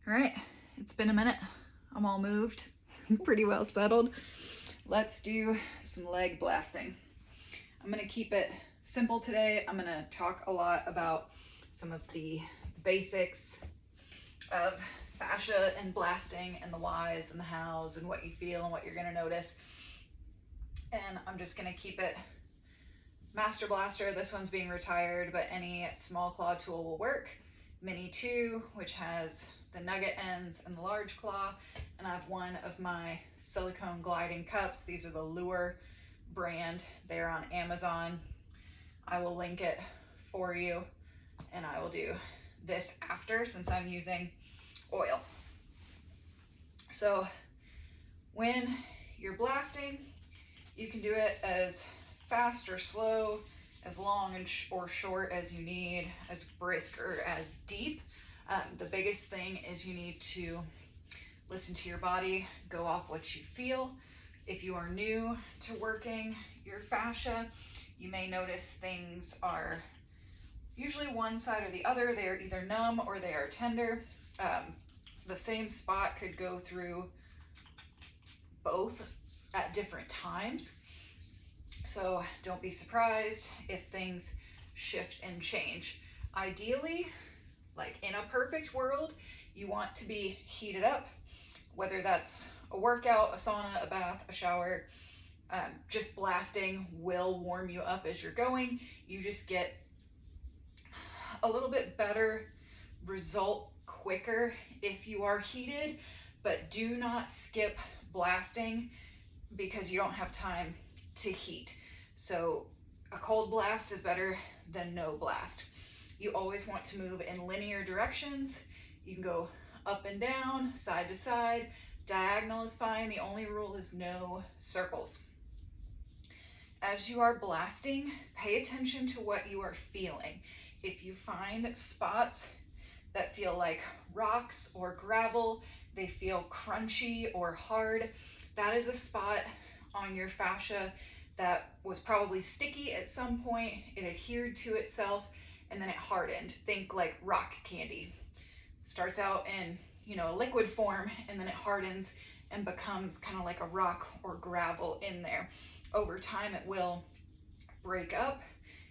All right, it's been a minute. I'm all moved, pretty well settled. Let's do some leg blasting. I'm gonna keep it simple today. I'm gonna talk a lot about some of the basics of fascia and blasting and the whys and the hows and what you feel and what you're gonna notice. And I'm just gonna keep it Master Blaster. This one's being retired, but any small claw tool will work. Mini 2, which has the nugget ends and the large claw, and I have one of my silicone gliding cups. These are the Lure brand. They're on Amazon. I will link it for you, and I will do this after since I'm using oil. So when you're blasting, you can do it as fast or slow, as long or short as you need, as brisk or as deep. The biggest thing is you need to listen to your body, go off what you feel. If you are new to working your fascia, you may notice things are usually one side or the other. They are either numb or they are tender. The same spot could go through both at different times. So don't be surprised if things shift and change. Ideally, like in a perfect world, you want to be heated up, whether that's a workout, a sauna, a bath, a shower. Just blasting will warm you up as you're going. You just get a little bit better result quicker if you are heated, but do not skip blasting because you don't have time to heat. So a cold blast is better than no blast. You always want to move in linear directions. You can go up and down, side to side. Diagonal is fine. The only rule is no circles. As you are blasting, pay attention to what you are feeling. If you find spots that feel like rocks or gravel, they feel crunchy or hard, that is a spot on your fascia that was probably sticky at some point. It adhered to itself and then it hardened. Think like rock candy. It starts out in, a liquid form and then it hardens and becomes kind of like a rock or gravel in there. Over time, it will break up.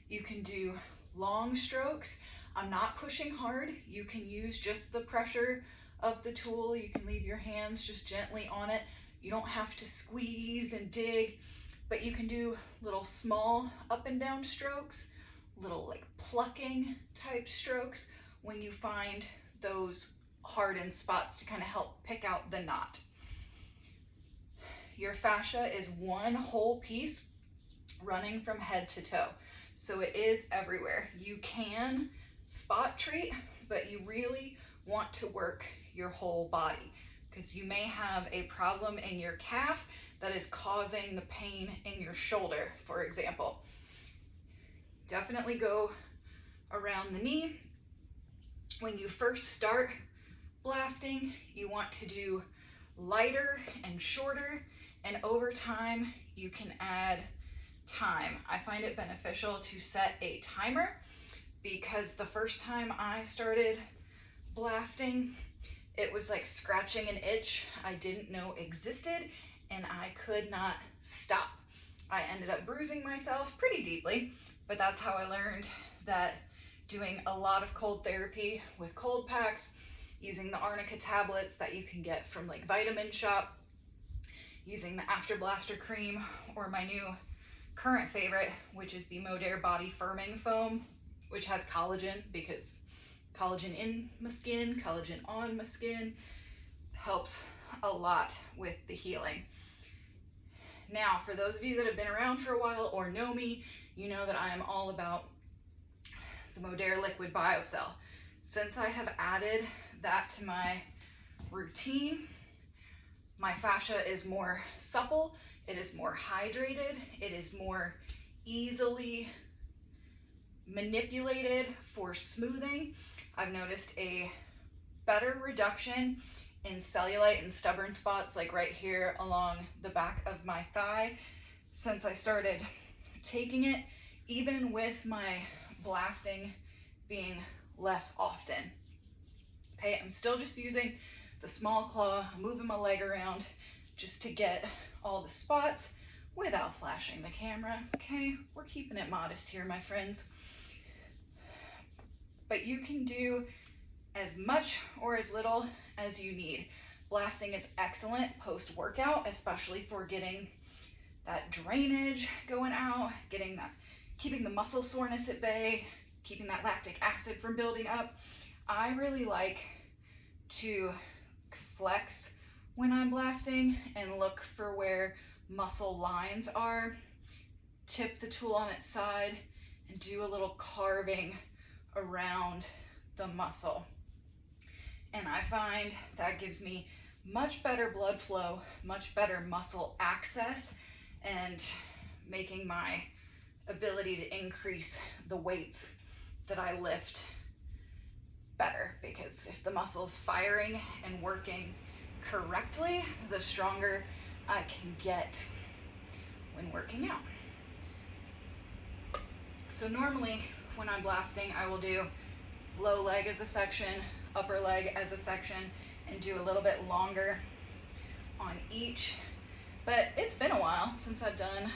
You can do long strokes. I'm not pushing hard. You can use just the pressure of the tool. You can leave your hands just gently on it. You don't have to squeeze and dig, but you can do little small up and down strokes, little like plucking type strokes when you find those hardened spots to kind of help pick out the knot. Your fascia is one whole piece running from head to toe. So it is everywhere. You can spot treat, but you really want to work your whole body because you may have a problem in your calf that is causing the pain in your shoulder, for example. Definitely go around the knee. When you first start blasting, you want to do lighter and shorter, and over time you can add time. I find it beneficial to set a timer because the first time I started blasting, it was like scratching an itch I didn't know existed and I could not stop. I ended up bruising myself pretty deeply, but that's how I learned that doing a lot of cold therapy with cold packs, using the arnica tablets that you can get from like Vitamin Shop, using the After Blaster cream, or my new current favorite, which is the Modere Body Firming Foam, which has collagen because collagen in my skin, collagen on my skin, helps a lot with the healing. Now, for those of you that have been around for a while or know me, you know that I am all about the Modere Liquid BioCell. Since I have added that to my routine, my fascia is more supple, it is more hydrated, it is more easily manipulated for smoothing. I've noticed a better reduction in cellulite and stubborn spots, like right here along the back of my thigh, since I started taking it, even with my blasting being less often. Pay okay? I'm still just using the small claw, moving my leg around just to get all the spots without flashing the camera, okay? We're keeping it modest here, my friends. But you can do as much or as little as you need. Blasting is excellent post-workout, especially for getting that drainage going out, keeping the muscle soreness at bay, keeping that lactic acid from building up. I really like to flex when I'm blasting and look for where muscle lines are, tip the tool on its side, and do a little carving around the muscle. And I find that gives me much better blood flow, much better muscle access, and making my ability to increase the weights that I lift better, because if the muscle's firing and working correctly, the stronger I can get when working out. So normally when I'm blasting, I will do low leg as a section, upper leg as a section, and do a little bit longer on each. But it's been a while since I've done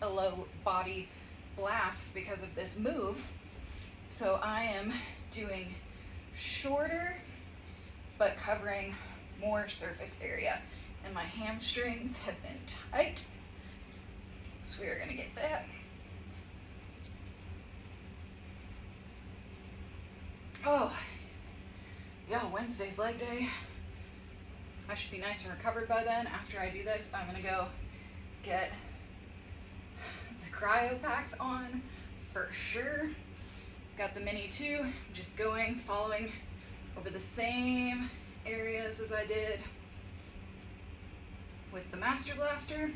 a low body blast because of this move. So I am doing shorter, but covering more surface area. And my hamstrings have been tight, so we're gonna get that. Oh, yeah, Wednesday's leg day. I should be nice and recovered by then. After I do this, I'm gonna go get the cryo packs on for sure. Got the mini too. I'm just following over the same areas as I did with the Master Blaster.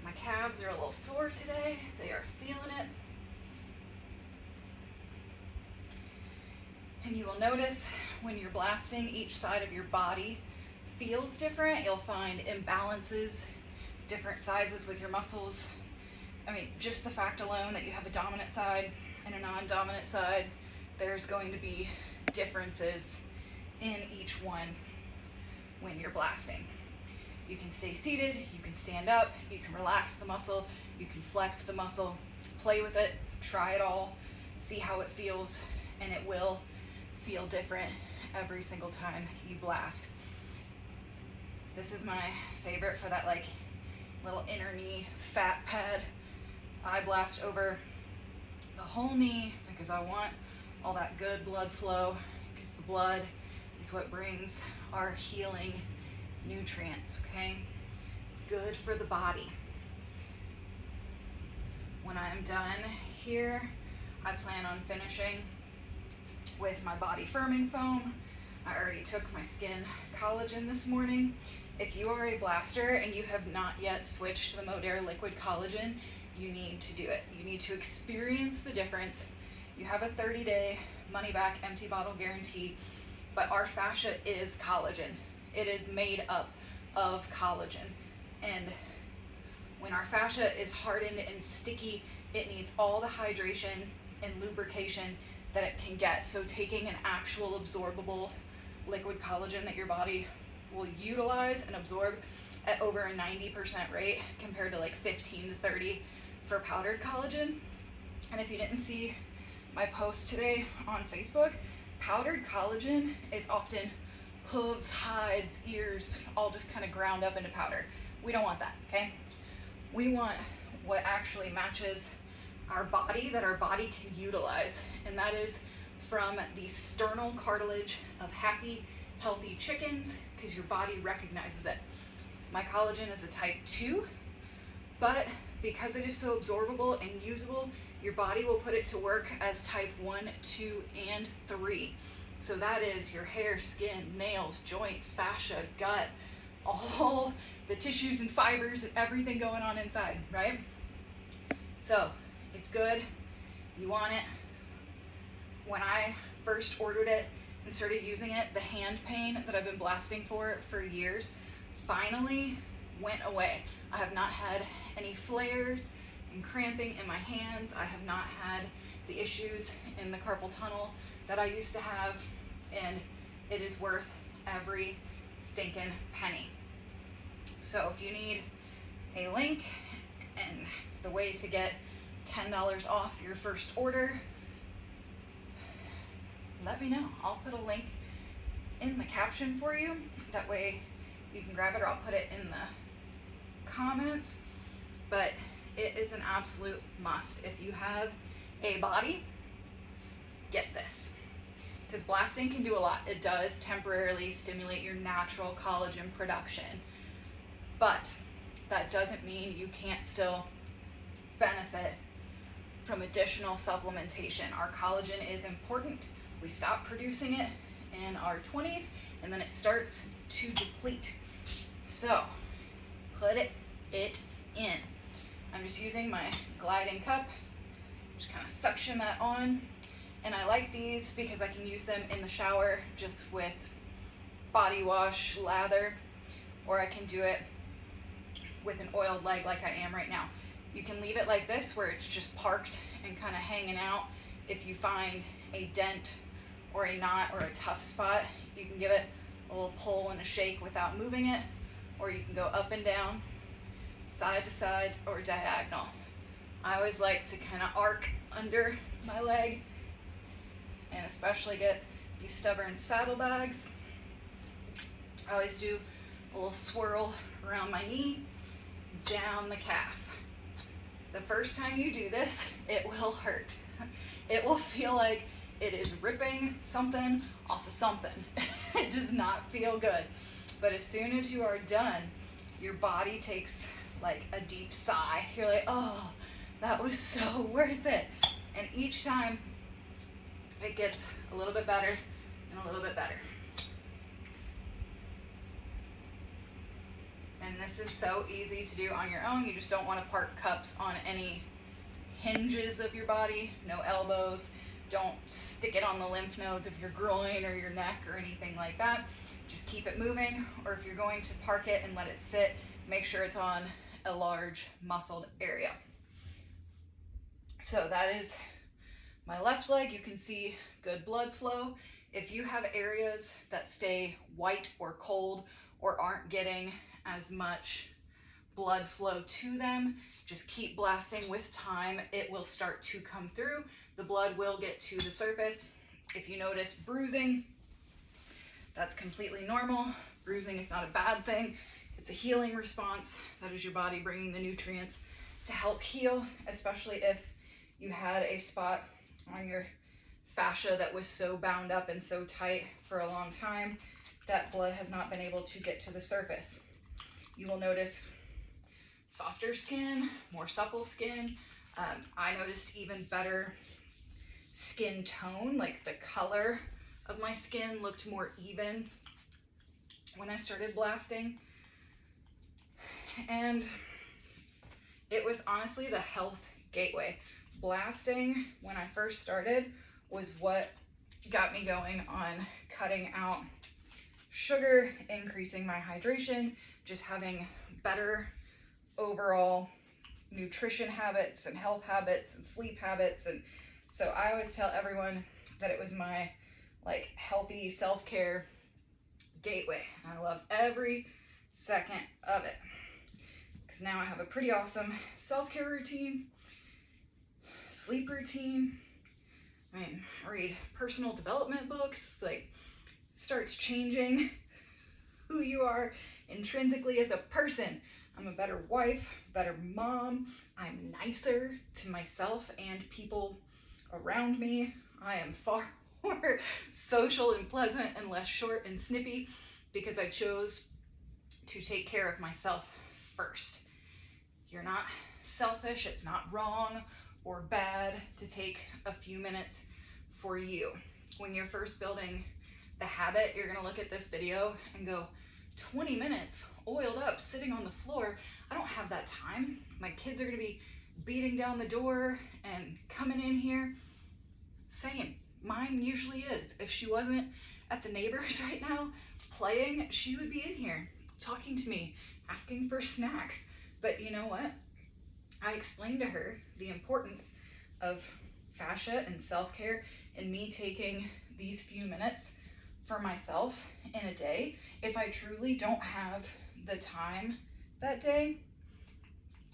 My calves are a little sore today. They are feeling it. And you will notice when you're blasting, each side of your body feels different. You'll find imbalances, different sizes with your muscles. I mean, just the fact alone that you have a dominant side and a non-dominant side, there's going to be differences in each one when you're blasting. You can stay seated, you can stand up, you can relax the muscle, you can flex the muscle, play with it, try it all, see how it feels, and it will feel different every single time you blast. This is my favorite for that like little inner knee fat pad. I blast over the whole knee because I want all that good blood flow, because the blood is what brings our healing nutrients, okay? It's good for the body. When I'm done here, I plan on finishing with my body firming foam. I already took my skin collagen this morning. If you are a blaster and you have not yet switched to the Modere liquid collagen, you need to do it. You need to experience the difference. You have a 30-day money-back empty bottle guarantee, but our fascia is collagen. It is made up of collagen. And when our fascia is hardened and sticky, it needs all the hydration and lubrication that it can get. So taking an actual absorbable liquid collagen that your body will utilize and absorb at over a 90% rate compared to like 15 to 30 for powdered collagen. And if you didn't see my post today on Facebook, powdered collagen is often hooves, hides, ears, all just kind of ground up into powder. We don't want that, okay? We want what actually matches our body, that our body can utilize, and that is from the sternal cartilage of happy, healthy chickens, because your body recognizes it. My collagen is a type 2, but because it is so absorbable and usable, your body will put it to work as type 1, 2, and 3. So that is your hair, skin, nails, joints, fascia, gut, all the tissues and fibers and everything going on inside, right? So it's good. You want it. When I first ordered it and started using it, the hand pain that I've been blasting for years finally went away. I have not had any flares and cramping in my hands. I have not had the issues in the carpal tunnel that I used to have, and it is worth every stinking penny. So if you need a link and the way to get $10 off your first order, let me know. I'll put a link in the caption for you. That way you can grab it, or I'll put it in the comments. But it is an absolute must. If you have a body, get this. Because blasting can do a lot. It does temporarily stimulate your natural collagen production. But that doesn't mean you can't still benefit from additional supplementation. Our collagen is important. We stop producing it in our 20s, and then it starts to deplete. So put it in. I'm just using my gliding cup, just kind of suction that on. And I like these because I can use them in the shower just with body wash, lather, or I can do it with an oiled leg like I am right now. You can leave it like this where it's just parked and kind of hanging out. If you find a dent or a knot or a tough spot, you can give it a little pull and a shake without moving it, or you can go up and down, side to side, or diagonal. I always like to kind of arc under my leg, and especially get these stubborn saddlebags. I always do a little swirl around my knee, down the calf. The first time you do this, it will hurt. It will feel like it is ripping something off of something. It does not feel good. But as soon as you are done, your body takes like a deep sigh. You're like, oh, that was so worth it. And each time it gets a little bit better and a little bit better. And this is so easy to do on your own. You just don't want to park cups on any hinges of your body, no elbows. Don't stick it on the lymph nodes of your groin or your neck or anything like that. Just keep it moving, or if you're going to park it and let it sit, make sure it's on a large muscled area. So that is my left leg. You can see good blood flow. If you have areas that stay white or cold or aren't getting as much blood flow to them, just keep blasting. With time, it will start to come through. The blood will get to the surface. If you notice bruising, that's completely normal. Bruising is not a bad thing. It's a healing response. That is your body bringing the nutrients to help heal, especially if you had a spot on your fascia that was so bound up and so tight for a long time that blood has not been able to get to the surface. You will notice softer skin, more supple skin. I noticed even better skin tone, like the color of my skin looked more even when I started blasting. And it was honestly the health gateway. Blasting, when I first started, was what got me going on cutting out sugar, increasing my hydration, just having better overall nutrition habits and health habits and sleep habits. And so I always tell everyone that it was my like healthy self-care gateway. I love every second of it because now I have a pretty awesome self-care routine, sleep routine. I mean, read personal development books, like starts changing who you are intrinsically as a person. I'm a better wife, better mom. I'm nicer to myself and people around me. I am far more social and pleasant and less short and snippy because I chose to take care of myself first. You're not selfish. It's not wrong or bad to take a few minutes for you. When you're first building the habit, you're gonna look at this video and go, 20 minutes oiled up sitting on the floor. I don't have that time. My kids are gonna be beating down the door and coming in here. Same, mine usually is. If she wasn't at the neighbors right now playing, she would be in here talking to me, asking for snacks. But you know what? I explained to her the importance of fascia and self-care and me taking these few minutes for myself in a day, if I truly don't have the time that day,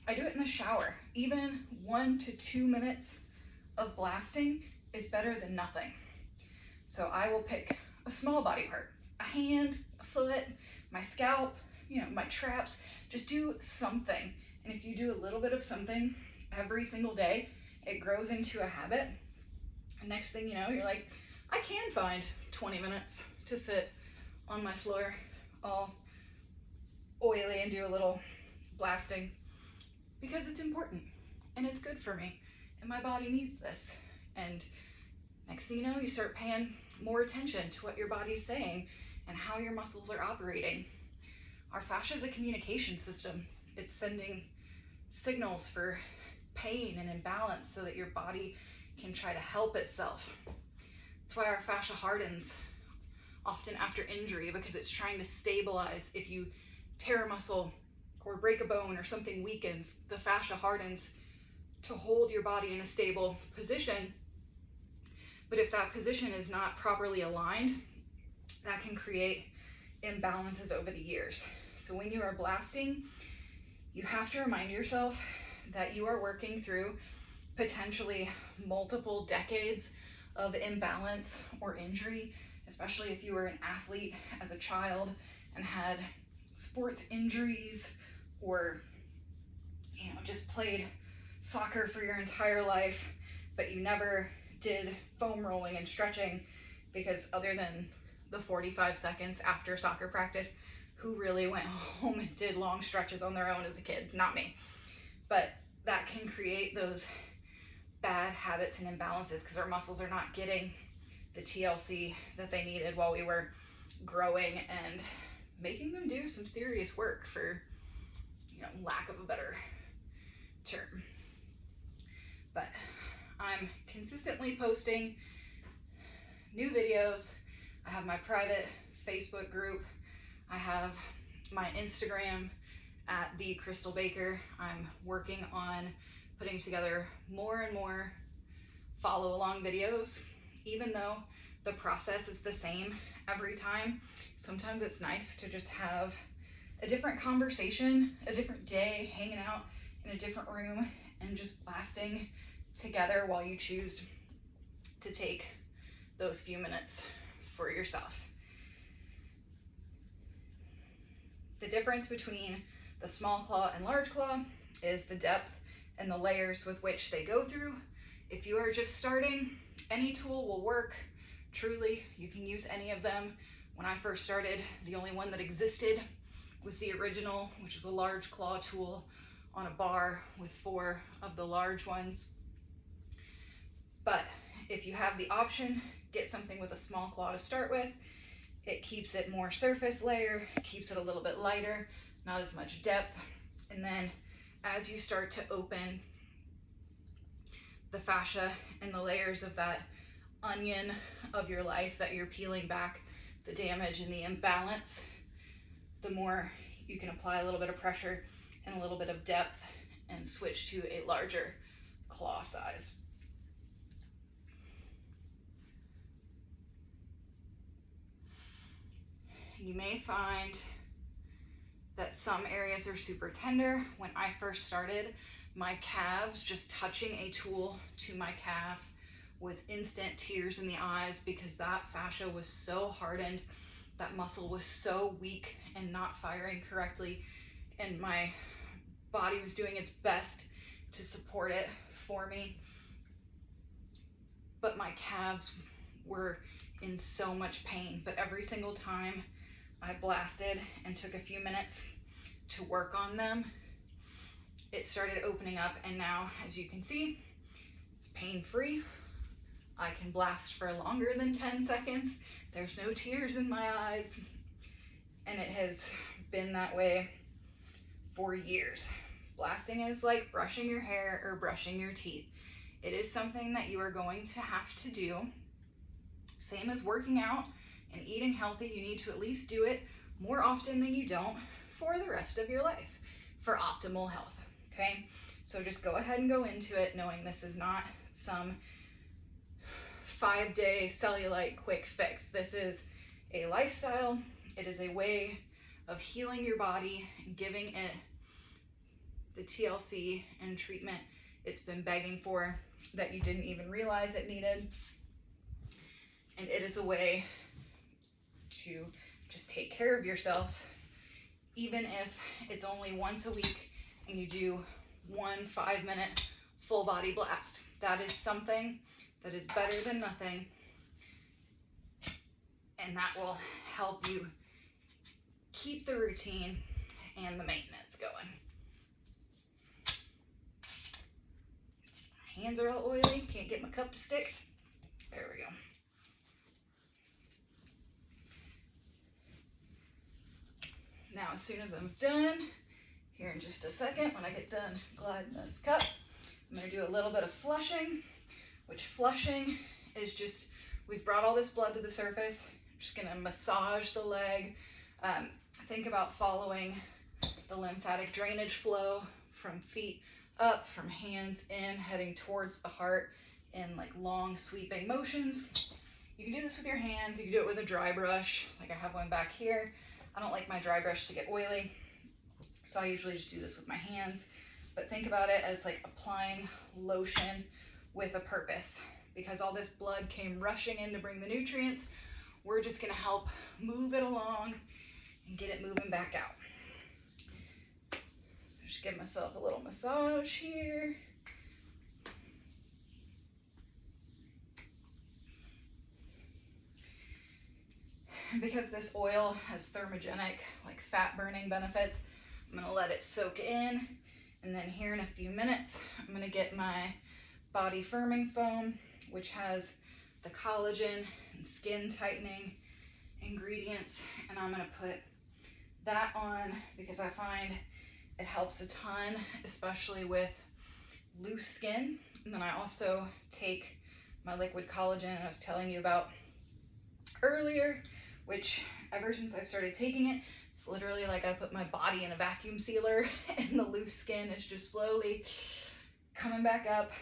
I do it in the shower. Even 1 to 2 minutes of blasting is better than nothing. So I will pick a small body part, a hand, a foot, my scalp, my traps, just do something. And if you do a little bit of something every single day, it grows into a habit. And next thing you know, you're like, I can find 20 minutes to sit on my floor all oily and do a little blasting, because it's important and it's good for me and my body needs this. And next thing you know, you start paying more attention to what your body's saying and how your muscles are operating. Our fascia is a communication system. It's sending signals for pain and imbalance so that your body can try to help itself. That's why our fascia hardens often after injury, because it's trying to stabilize. If you tear a muscle or break a bone or something weakens, the fascia hardens to hold your body in a stable position. But if that position is not properly aligned, that can create imbalances over the years. So when you are blasting, you have to remind yourself that you are working through potentially multiple decades of imbalance or injury, especially if you were an athlete as a child and had sports injuries, or just played soccer for your entire life, but you never did foam rolling and stretching, because other than the 45 seconds after soccer practice, who really went home and did long stretches on their own as a kid? Not me. But that can create those bad habits and imbalances because our muscles are not getting the TLC that they needed while we were growing and making them do some serious work, for lack of a better term. But I'm consistently posting new videos. I have my private Facebook group. I have my Instagram at the Crystal Baker. I'm working on putting together more and more follow along videos, even though the process is the same every time. Sometimes it's nice to just have a different conversation, a different day, hanging out in a different room and just blasting together while you choose to take those few minutes for yourself. The difference between the small claw and large claw is the depth and the layers with which they go through. If you are just starting, any tool will work. Truly, you can use any of them. When I first started, the only one that existed was the original, which was a large claw tool on a bar with 4 of the large ones. But if you have the option, get something with a small claw to start with. It keeps it more surface layer, keeps it a little bit lighter, not as much depth. And then as you start to open the fascia and the layers of that onion of your life that you're peeling back, the damage and the imbalance, the more you can apply a little bit of pressure and a little bit of depth and switch to a larger claw size. You may find that some areas are super tender. When I first started, my calves, just touching a tool to my calf was instant tears in the eyes, because that fascia was so hardened, that muscle was so weak and not firing correctly, and my body was doing its best to support it for me, but my calves were in so much pain. But every single time I blasted and took a few minutes to work on them, it started opening up, and now, as you can see, it's pain-free. I can blast for longer than 10 seconds. There's no tears in my eyes, and it has been that way for years. Blasting is like brushing your hair or brushing your teeth. It is something that you are going to have to do. Same as working out and eating healthy, you need to at least do it more often than you don't for the rest of your life for optimal health, okay? So just go ahead and go into it knowing this is not some 5-day cellulite quick fix. This is a lifestyle. It is a way of healing your body and giving it the TLC and treatment it's been begging for that you didn't even realize it needed. And it is a way to just take care of yourself, even if it's only once a week and you do 1 5-minute full body blast. That is something that is better than nothing, and that will help you keep the routine and the maintenance going. My hands are all oily, can't get my cup to stick. There we go. Now, as soon as I'm done, here in just a second, when I get done gliding this cup, I'm gonna do a little bit of flushing, which flushing is just, we've brought all this blood to the surface. I'm just gonna massage the leg. Think about following the lymphatic drainage flow from feet up, from hands in, heading towards the heart in like long sweeping motions. You can do this with your hands, you can do it with a dry brush, like I have one back here. I don't like my dry brush to get oily, so I usually just do this with my hands. But think about it as like applying lotion with a purpose, because all this blood came rushing in to bring the nutrients. We're just gonna help move it along and get it moving back out. So just give myself a little massage here. And because this oil has thermogenic, like fat burning benefits, I'm gonna let it soak in. And then here in a few minutes, I'm gonna get my body firming foam, which has the collagen and skin tightening ingredients. And I'm gonna put that on because I find it helps a ton, especially with loose skin. And then I also take my liquid collagen I was telling you about earlier, which ever since I've started taking it, it's literally like I put my body in a vacuum sealer and the loose skin is just slowly coming back up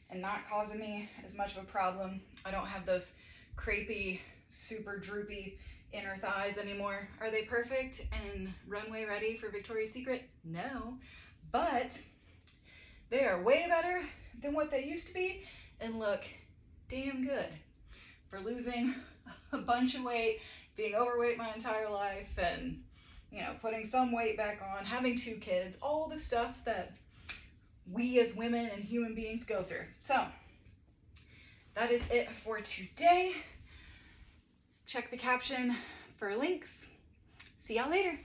and not causing me as much of a problem. I don't have those crepey, super droopy inner thighs anymore. Are they perfect and runway ready for Victoria's Secret? No, but they are way better than what they used to be and look damn good for losing a bunch of weight, being overweight my entire life, and you know, putting some weight back on, having 2 kids, all the stuff that we as women and human beings go through. So that is it for today. Check the caption for links. See y'all later.